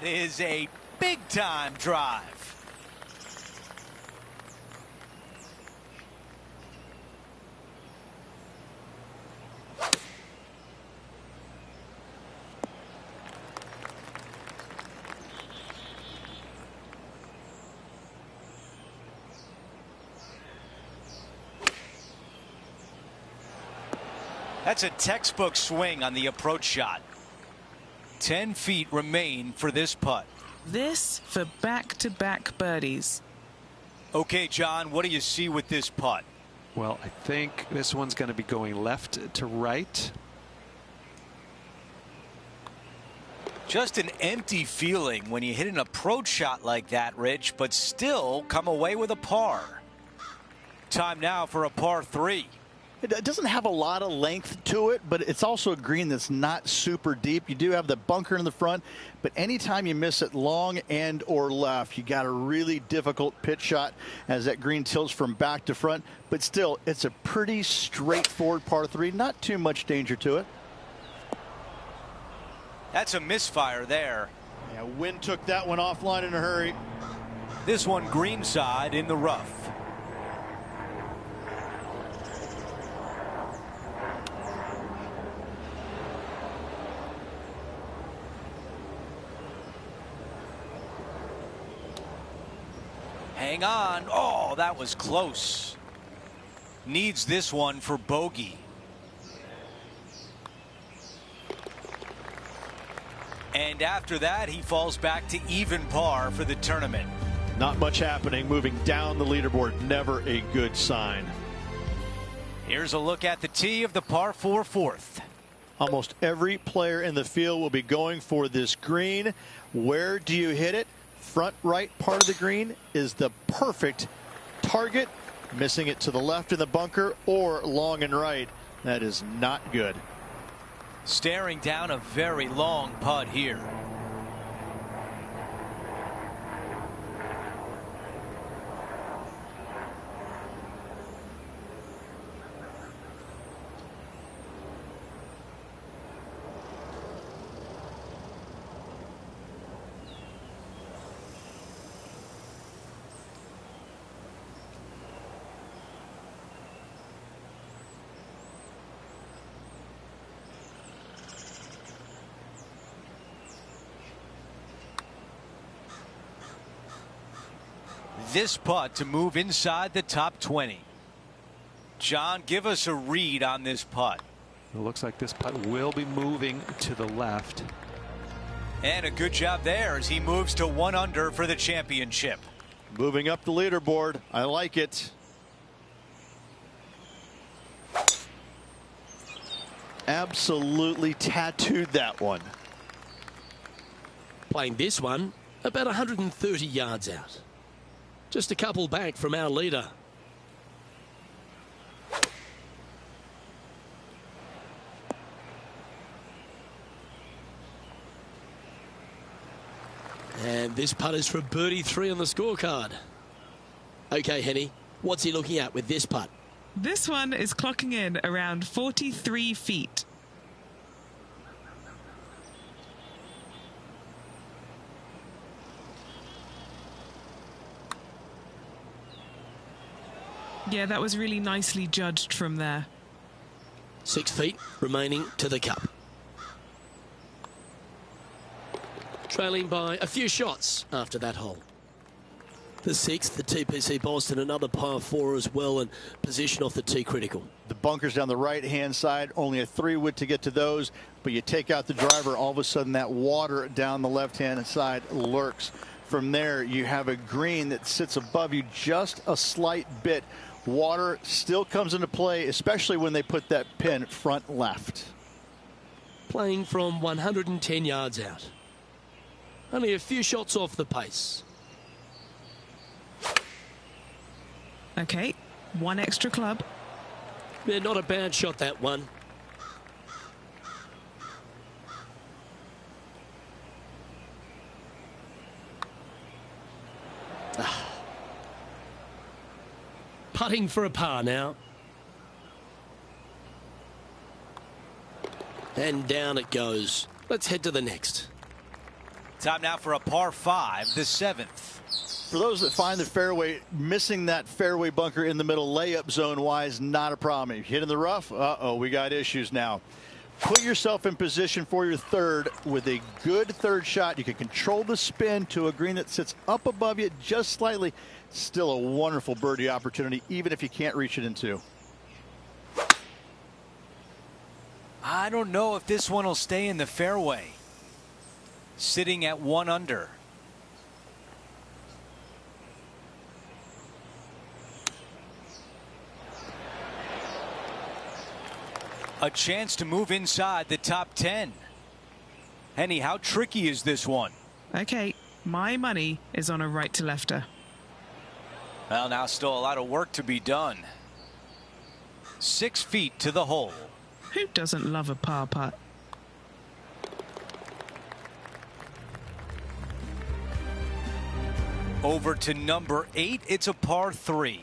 That is a big-time drive. That's a textbook swing on the approach shot. 10 feet remain for this putt. This for back-to-back birdies. Okay, John, what do you see with this putt? Well, I think this one's going to be going left to right. Just an empty feeling when you hit an approach shot like that, Rich, but still come away with a par. Time now for a par 3. It doesn't have a lot of length to it, but it's also a green that's not super deep. You do have the bunker in the front, but anytime you miss it long and or left, you got a really difficult pitch shot as that green tilts from back to front. But still, it's a pretty straightforward par 3. Not too much danger to it. That's a misfire there. Yeah, wind took that one offline in a hurry. This one greenside in the rough. Hang on. Oh, that was close. Needs this one for bogey. And after that, he falls back to even par for the tournament. Not much happening moving down the leaderboard. Never a good sign. Here's a look at the tee of the par 4 fourth. Almost every player in the field will be going for this green. Where do you hit it? Front right part of the green is the perfect target. Missing it to the left in the bunker or long and right. That is not good. Staring down a very long putt here. This putt to move inside the top 20. John, give us a read on this putt. It looks like this putt will be moving to the left. And a good job there as he moves to 1 under for the championship. Moving up the leaderboard. I like it. Absolutely tattooed that one. Playing this one about 130 yards out. Just a couple back from our leader. And this putt is for birdie 3 on the scorecard. Okay, Henny, what's he looking at with this putt? This one is clocking in around 43 feet. Yeah, that was really nicely judged from there. 6 feet remaining to the cup. Trailing by a few shots after that hole. The 6th, the TPC Boston, another par 4 as well, and position off the tee critical. The bunkers down the right-hand side, only a 3-wood to get to those, but you take out the driver, all of a sudden that water down the left-hand side lurks. From there, you have a green that sits above you just a slight bit. Water still comes into play, especially when they put that pin front left. Playing from 110 yards out. Only a few shots off the pace. Okay, 1 extra club. Yeah, not a bad shot, that one. Putting for a par now. And down it goes. Let's head to the next. Time now for a par 5, the 7th. For those that find the fairway, missing that fairway bunker in the middle layup zone wise, not a problem. If you hit in the rough, we got issues now. Put yourself in position for your third with a good third shot. You can control the spin to a green that sits up above you just slightly. Still a wonderful birdie opportunity, even if you can't reach it in two. I don't know if this one will stay in the fairway. Sitting at 1 under. A chance to move inside the top 10. Henny, how tricky is this one? Okay, my money is on a right to lefter. Well, now still a lot of work to be done. 6 feet to the hole. Who doesn't love a par putt? Over to number 8. It's a par 3.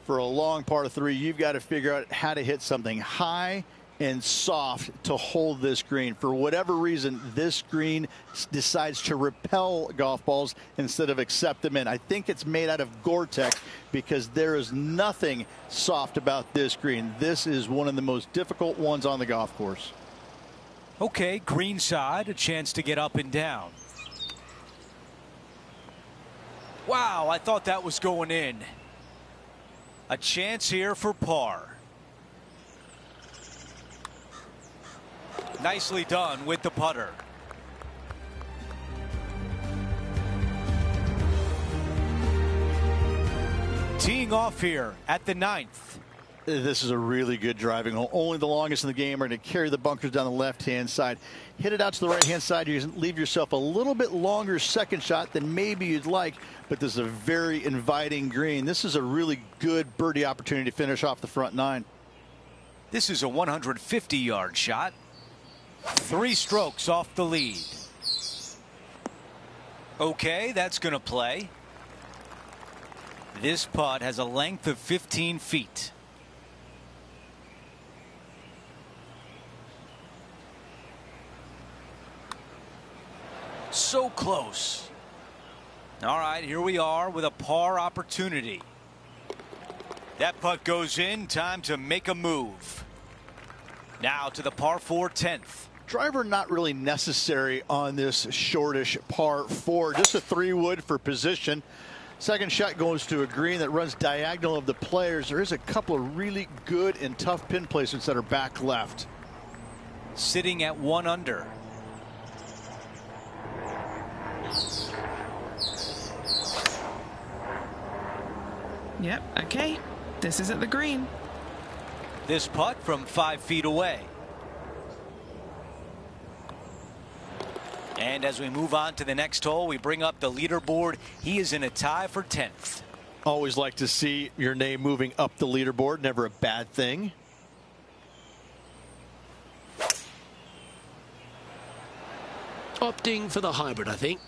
For a long par 3, you've got to figure out how to hit something high and soft to hold this green. For whatever reason, this green decides to repel golf balls instead of accept them in. I think it's made out of Gore-Tex because there is nothing soft about this green. This is one of the most difficult ones on the golf course. Okay, green side, a chance to get up and down. Wow, I thought that was going in. A chance here for par. Nicely done with the putter. Teeing off here at the 9th. This is a really good driving hole. Only the longest in the game are going to carry the bunkers down the left-hand side. Hit it out to the right-hand side. You can leave yourself a little bit longer second shot than maybe you'd like, but this is a very inviting green. This is a really good birdie opportunity to finish off the front 9. This is a 150-yard shot. 3 strokes off the lead. Okay, that's going to play. This putt has a length of 15 feet. So close. All right, here we are with a par opportunity. That putt goes in. Time to make a move. Now to the par 4 10th. Driver not really necessary on this shortish par 4. Just a 3-wood for position. Second shot goes to a green that runs diagonal of the players. There is a couple of really good and tough pin placements that are back left. Sitting at 1 under. Yep, okay. This is at the green. This putt from 5 feet away. And as we move on to the next hole, we bring up the leaderboard. He is in a tie for 10th. Always like to see your name moving up the leaderboard. Never a bad thing. Opting for the hybrid, I think.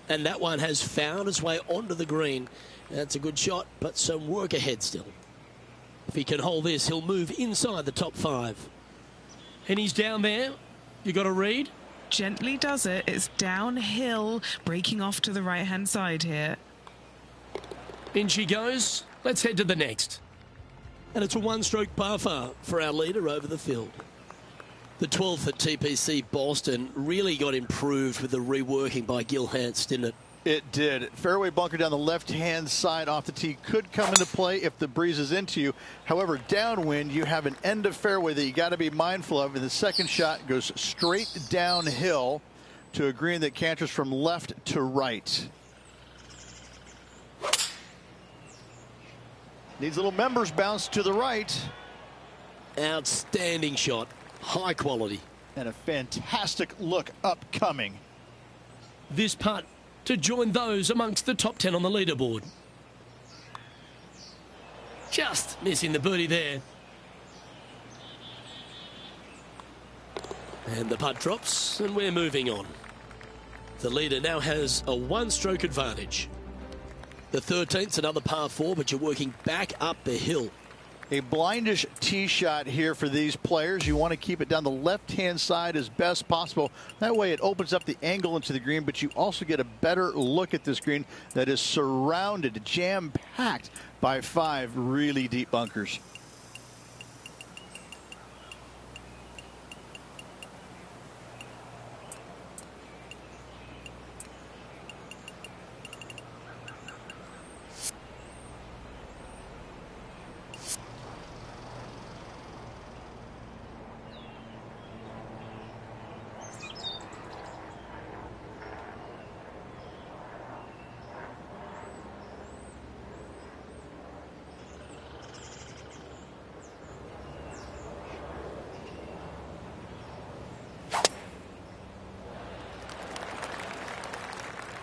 And that one has found its way onto the green. That's a good shot, but some work ahead still. If he can hold this, he'll move inside the top 5. And he's down there. You got a read? Gently does it. It's downhill, breaking off to the right-hand side here. In she goes. Let's head to the next. And it's a 1-stroke par for our leader over the field. The 12th at TPC Boston really got improved with the reworking by Gil Hanse, didn't it? It did. Fairway bunker down the left-hand side off the tee could come into play if the breeze is into you. However, downwind, you have an end of fairway that you got to be mindful of. And the second shot goes straight downhill to a green that canters from left to right. Needs a little members bounce to the right. Outstanding shot. High quality. And a fantastic look upcoming. This putt to join those amongst the top 10 on the leaderboard. Just missing the birdie there. And the putt drops, and we're moving on. The leader now has a 1-stroke advantage. The 13th's another par 4, but you're working back up the hill. A blindish tee shot here for these players. You want to keep it down the left-hand side as best possible. That way it opens up the angle into the green, but you also get a better look at this green that is surrounded, jam-packed by 5 really deep bunkers.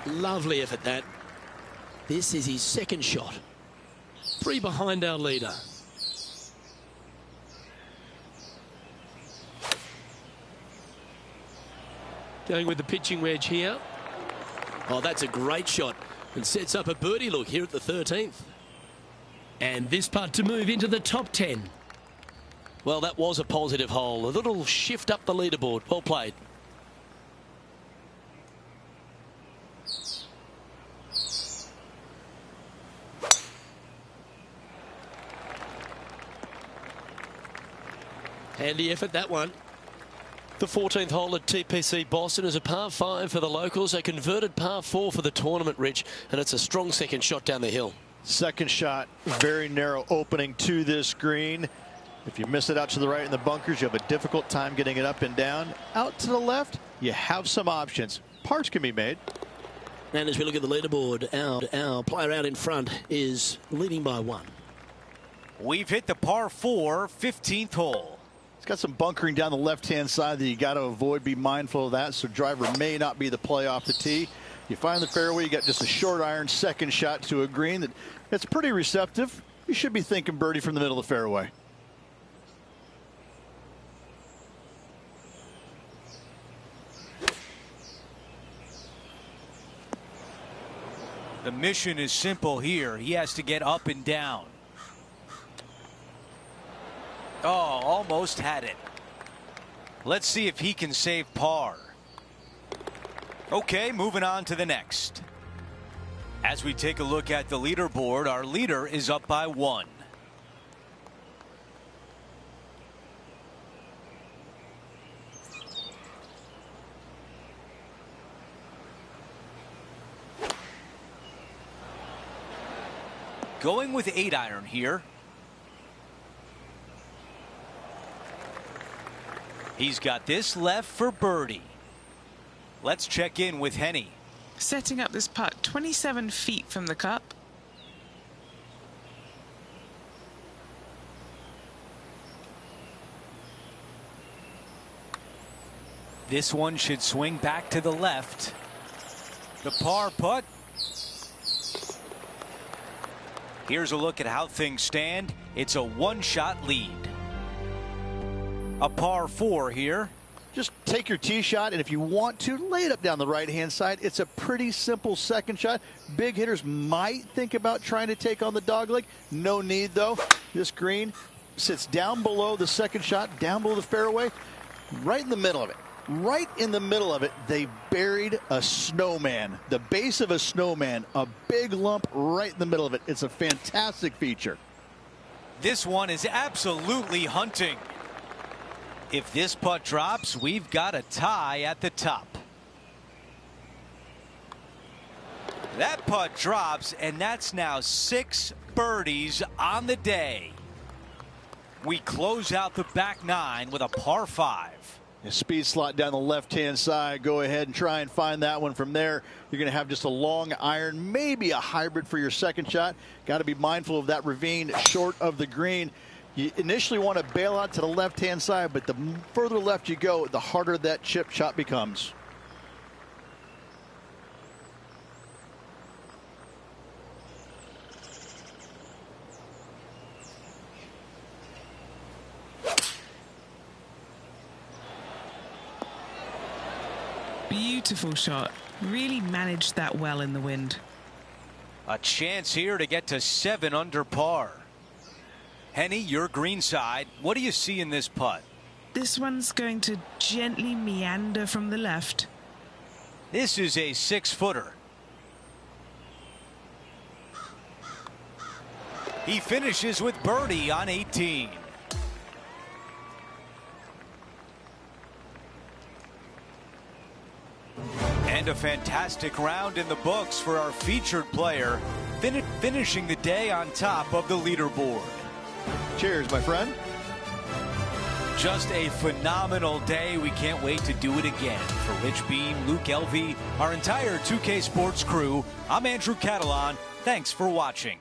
Lovely effort, that. This is his second shot. 3 behind our leader. Going with the pitching wedge here. Oh, that's a great shot and sets up a birdie look here at the 13th. And this putt to move into the top 10. Well, that was a positive hole. A little shift up the leaderboard. Well played. Handy effort, that one. The 14th hole at TPC Boston is a par 5 for the locals, a converted par 4 for the tournament, Rich, and it's a strong second shot down the hill. Second shot, very narrow opening to this green. If you miss it out to the right in the bunkers, you have a difficult time getting it up and down. Out to the left, you have some options. Pars can be made. And as we look at the leaderboard, our player out in front is leading by 1. We've hit the par 4 15th hole. It's got some bunkering down the left-hand side that you got to avoid. Be mindful of that. So driver may not be the play off the tee. You find the fairway. You got just a short iron second shot to a green that's pretty receptive. You should be thinking birdie from the middle of the fairway. The mission is simple here. He has to get up and down. Oh, almost had it. Let's see if he can save par. Okay, moving on to the next. As we take a look at the leaderboard, our leader is up by 1. Going with 8-iron here. He's got this left for birdie. Let's check in with Henny. Setting up this putt 27 feet from the cup. This one should swing back to the left. The par putt. Here's a look at how things stand. It's a 1-shot lead. A par 4 here. Just take your tee shot, and if you want to, lay it up down the right-hand side. It's a pretty simple second shot. Big hitters might think about trying to take on the dogleg. No need, though. This green sits down below the second shot, down below the fairway, right in the middle of it. Right in the middle of it, they buried a snowman. The base of a snowman, a big lump right in the middle of it. It's a fantastic feature. This one is absolutely hunting. If this putt drops, we've got a tie at the top. That putt drops, and that's now 6 birdies on the day. We close out the back 9 with a par 5. A speed slot down the left-hand side. Go ahead and try and find that one from there. You're going to have just a long iron, maybe a hybrid for your second shot. Got to be mindful of that ravine short of the green. You initially want to bail out to the left-hand side, but the further left you go, the harder that chip shot becomes. Beautiful shot. Really managed that well in the wind. A chance here to get to 7 under par. Henny, your green side. What do you see in this putt? This one's going to gently meander from the left. This is a 6-footer. He finishes with birdie on 18. And a fantastic round in the books for our featured player, finishing the day on top of the leaderboard. Cheers, my friend. Just a phenomenal day. We can't wait to do it again. For Rich Beam, Luke Elvey, our entire 2K Sports crew, I'm Andrew Catalan. Thanks for watching.